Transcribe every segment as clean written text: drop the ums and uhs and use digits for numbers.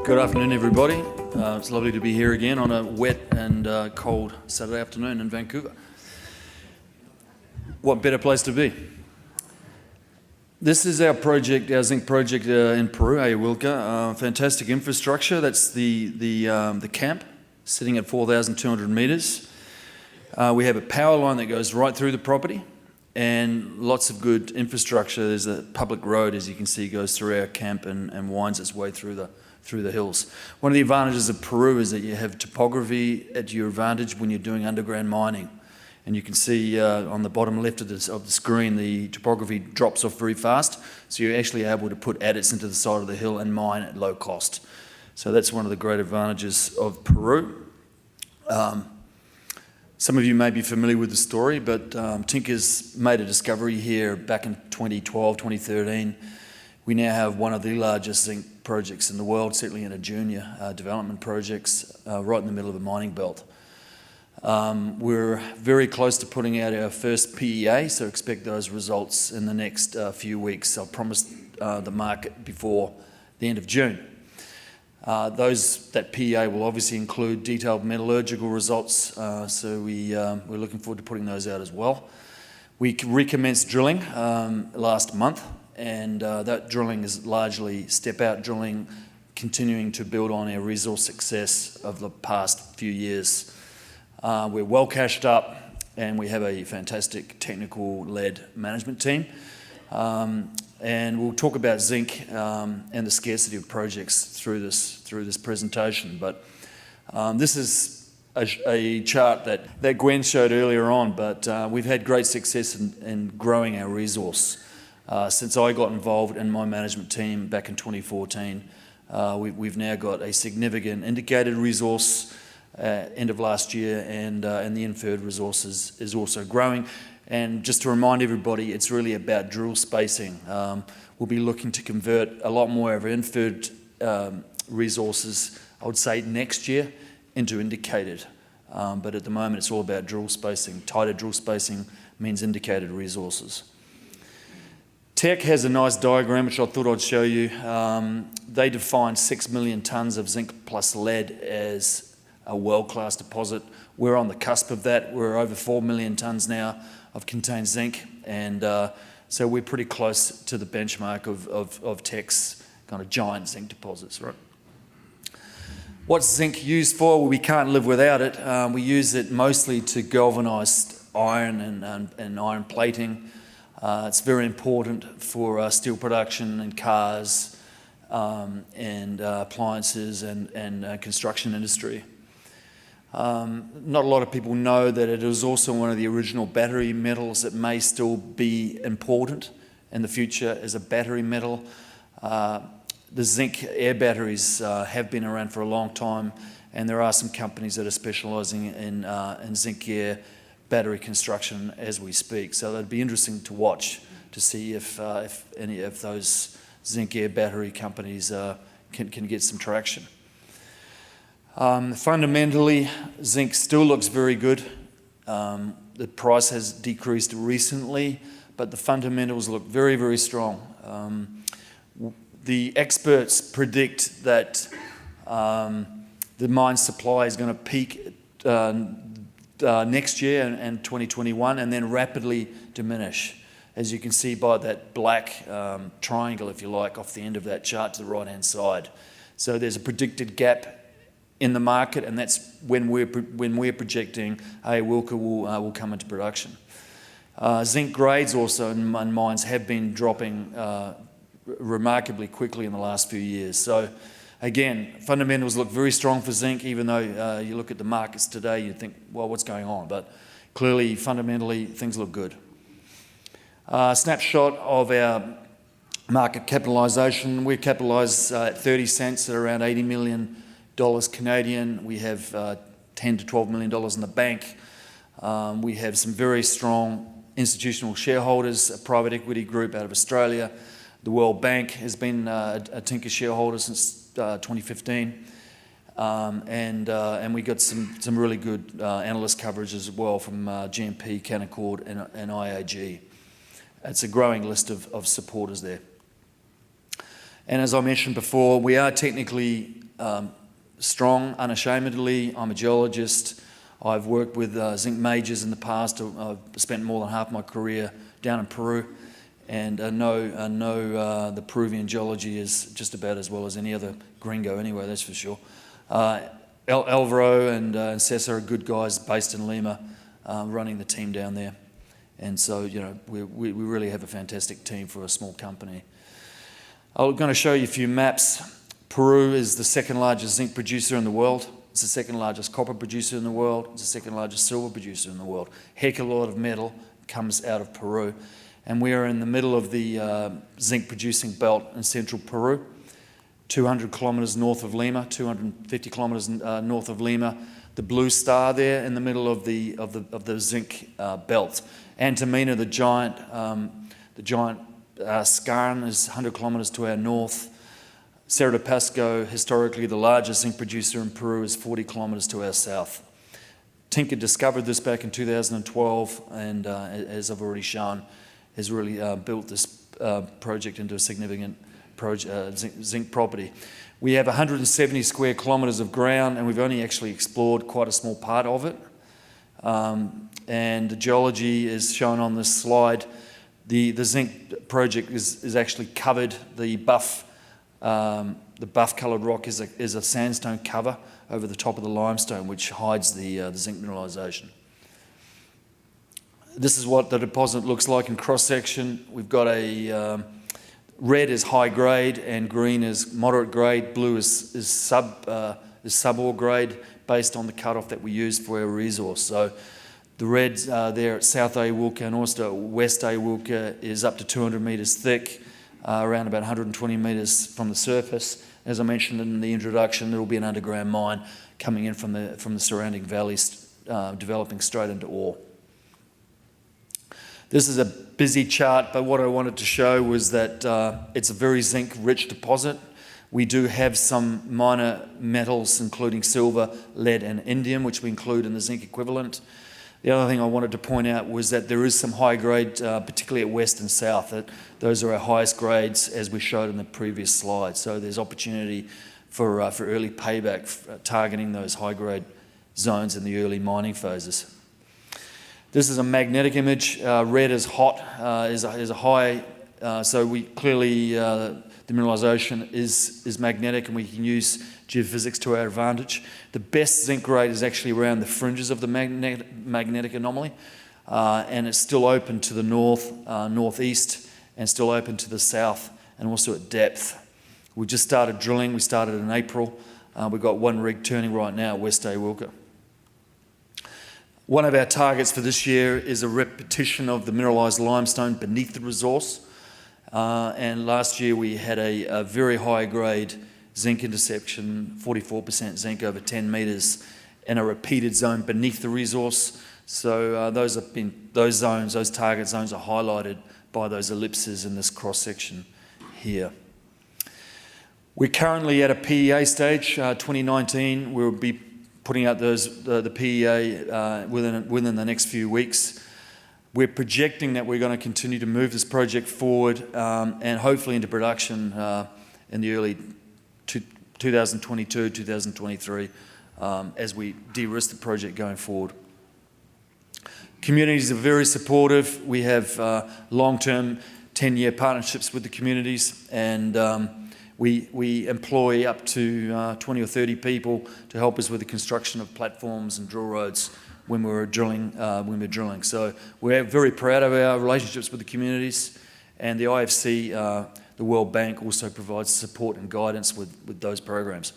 Good afternoon, everybody. It's lovely to be here again on a wet and cold Saturday afternoon in Vancouver. What better place to be? This is our project, our zinc project in Peru, Ayahuilca. Fantastic infrastructure. That's the camp, sitting at 4,200 metres. We have a power line that goes right through the property, and lots of good infrastructure. There's a public road, as you can see, goes through our camp and winds its way through the hills. One of the advantages of Peru is that you have topography at your advantage when you're doing underground mining. And you can see on the bottom left of the screen, the topography drops off very fast, so you're actually able to put adits into the side of the hill and mine at low cost. So that's one of the great advantages of Peru. Some of you may be familiar with the story, but Tinka's made a discovery here back in 2012, 2013. We now have one of the largest zinc projects in the world, certainly in a junior development projects, right in the middle of the mining belt. We're very close to putting out our first PEA, so expect those results in the next few weeks. I'll promise the market before the end of June. That PEA will obviously include detailed metallurgical results, so we're looking forward to putting those out as well. We recommenced drilling last month, and that drilling is largely step-out drilling, continuing to build on our resource success of the past few years. We're well cashed up, and we have a fantastic technical-led management team. And we'll talk about zinc and the scarcity of projects through this presentation. But this is a chart that Gwen showed earlier on, but we've had great success in growing our resource. Since I got involved in my management team back in 2014, we've now got a significant indicated resource end of last year, and the inferred resources is also growing. And just to remind everybody, it's really about drill spacing. We'll be looking to convert a lot more of our inferred resources, I would say next year, into indicated. But at the moment, it's all about drill spacing. Tighter drill spacing means indicated resources. Teck has a nice diagram, which I thought I'd show you. They define 6 million tonnes of zinc plus lead as a world-class deposit. We're on the cusp of that. We're over 4 million tonnes now of contained zinc, and so we're pretty close to the benchmark of Teck's kind of giant zinc deposits, right? What's zinc used for? Well, we can't live without it. We use it mostly to galvanise iron and iron plating. It's very important for steel production and cars and appliances and construction industry. Not a lot of people know that it is also one of the original battery metals that may still be important in the future as a battery metal. The zinc air batteries have been around for a long time, and there are some companies that are specialising in zinc air battery construction as we speak. So that'd be interesting to watch to see if any of those zinc air battery companies can get some traction. Fundamentally, zinc still looks very good. The price has decreased recently, but the fundamentals look very, very strong. The experts predict that the mine supply is going to peak next year and 2021, and then rapidly diminish, as you can see by that black triangle, if you like, off the end of that chart to the right-hand side. So there's a predicted gap in the market, and that's when we're projecting Ayahuilca will come into production. Zinc grades also in mines have been dropping remarkably quickly in the last few years. So again, fundamentals look very strong for zinc, even though you look at the markets today, you think, well, what's going on? But clearly, fundamentally, things look good. Snapshot of our market capitalisation. We're capitalised at 30 cents at around $80 million Canadian. We have $10 to $12 million in the bank. We have some very strong institutional shareholders, a private equity group out of Australia. The World Bank has been a Tinka shareholder since 2015. And we got some really good analyst coverage as well from GMP, Canaccord and IAG. It's a growing list of supporters there. And as I mentioned before, we are technically strong, unashamedly. I'm a geologist. I've worked with zinc majors in the past. I've spent more than half my career down in Peru, and I know the Peruvian geology is just about as well as any other gringo anyway, that's for sure. Alvaro and Cesar are good guys based in Lima, running the team down there. And so, you know, we really have a fantastic team for a small company. I'm going to show you a few maps. Peru is the second largest zinc producer in the world. It's the second largest copper producer in the world. It's the second largest silver producer in the world. Heck, a lot of metal comes out of Peru. And we are in the middle of the zinc producing belt in central Peru, 200 kilometres north of Lima, 250 kilometres north of Lima. The blue star there in the middle of the zinc belt. Antamina, the giant skarn is 100 kilometres to our north. Cerro de Pasco, historically the largest zinc producer in Peru, is 40 kilometres to our south. Tinka discovered this back in 2012, and as I've already shown, has really built this project into a significant zinc property. We have 170 square kilometres of ground, and we've only actually explored quite a small part of it. And the geology is shown on this slide. The zinc project is actually covered. The buff coloured rock is a sandstone cover over the top of the limestone, which hides the zinc mineralisation. This is what the deposit looks like in cross section. We've got a red is high grade and green is moderate grade. Blue is sub-ore grade based on the cutoff that we use for our resource. So the reds there at South Awilka and also West Awilka is up to 200 metres thick, around about 120 metres from the surface. As I mentioned in the introduction, there will be an underground mine coming in from the surrounding valleys, developing straight into ore. This is a busy chart, but what I wanted to show was that it's a very zinc-rich deposit. We do have some minor metals, including silver, lead, and indium, which we include in the zinc equivalent. The other thing I wanted to point out was that there is some high grade, particularly at west and south. Those are our highest grades, as we showed in the previous slide. So there's opportunity for early payback, targeting those high grade zones in the early mining phases. This is a magnetic image. Red is hot, is a high. So we clearly the mineralisation is magnetic, and we can use geophysics to our advantage. The best zinc grade is actually around the fringes of the magnetic anomaly, and it's still open to the north, northeast, and still open to the south, and also at depth. We just started drilling. We started in April. We've got one rig turning right now at West Awilka. One of our targets for this year is a repetition of the mineralised limestone beneath the resource. And last year we had a very high grade zinc interception, 44% zinc over 10 metres, in a repeated zone beneath the resource. So those target zones are highlighted by those ellipses in this cross section here. We're currently at a PEA stage. 2019 we'll be putting out the PEA within the next few weeks. We're projecting that we're going to continue to move this project forward and hopefully into production in the early 2022, 2023 as we de-risk the project going forward. Communities are very supportive. We have long-term 10-year partnerships with the communities, and we employ up to 20 or 30 people to help us with the construction of platforms and drill roads when we're drilling. So we're very proud of our relationships with the communities, and the IFC, the World Bank, also provides support and guidance with those programs.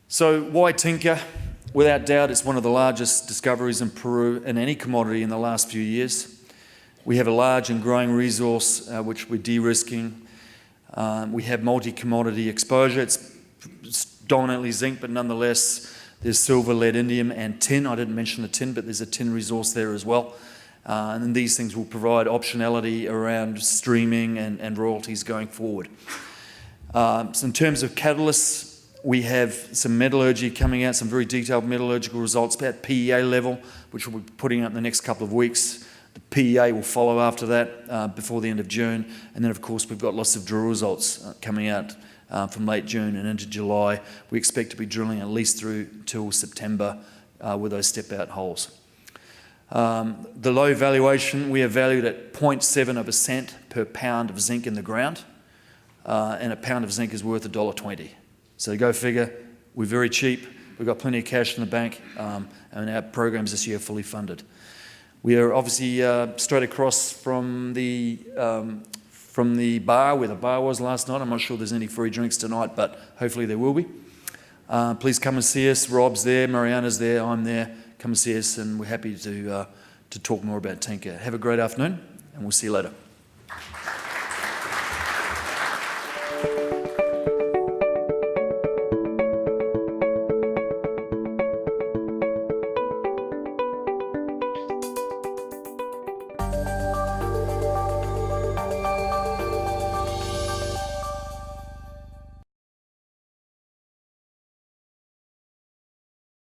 So why Tinka? Without doubt, it's one of the largest discoveries in Peru in any commodity in the last few years. We have a large and growing resource which we're de-risking. We have multi-commodity exposure. It's dominantly zinc, but nonetheless, there's silver, lead, indium, and tin. I didn't mention the tin, but there's a tin resource there as well. And these things will provide optionality around streaming and royalties going forward. So in terms of catalysts, we have some metallurgy coming out, some very detailed metallurgical results at PEA level, which we'll be putting out in the next couple of weeks. The PEA will follow after that before the end of June. And then, of course, we've got lots of drill results coming out from late June and into July. We expect to be drilling at least through till September with those step-out holes. The low valuation, we are valued at 0.7 of a cent per pound of zinc in the ground, and a pound of zinc is worth $1.20. So go figure, we're very cheap, we've got plenty of cash in the bank, and our programs this year are fully funded. We are obviously straight across from the bar, where the bar was last night. I'm not sure there's any free drinks tonight, but hopefully there will be. Please come and see us. Rob's there, Mariana's there, I'm there. Come and see us, and we're happy to talk more about Tinka. Have a great afternoon, and we'll see you later.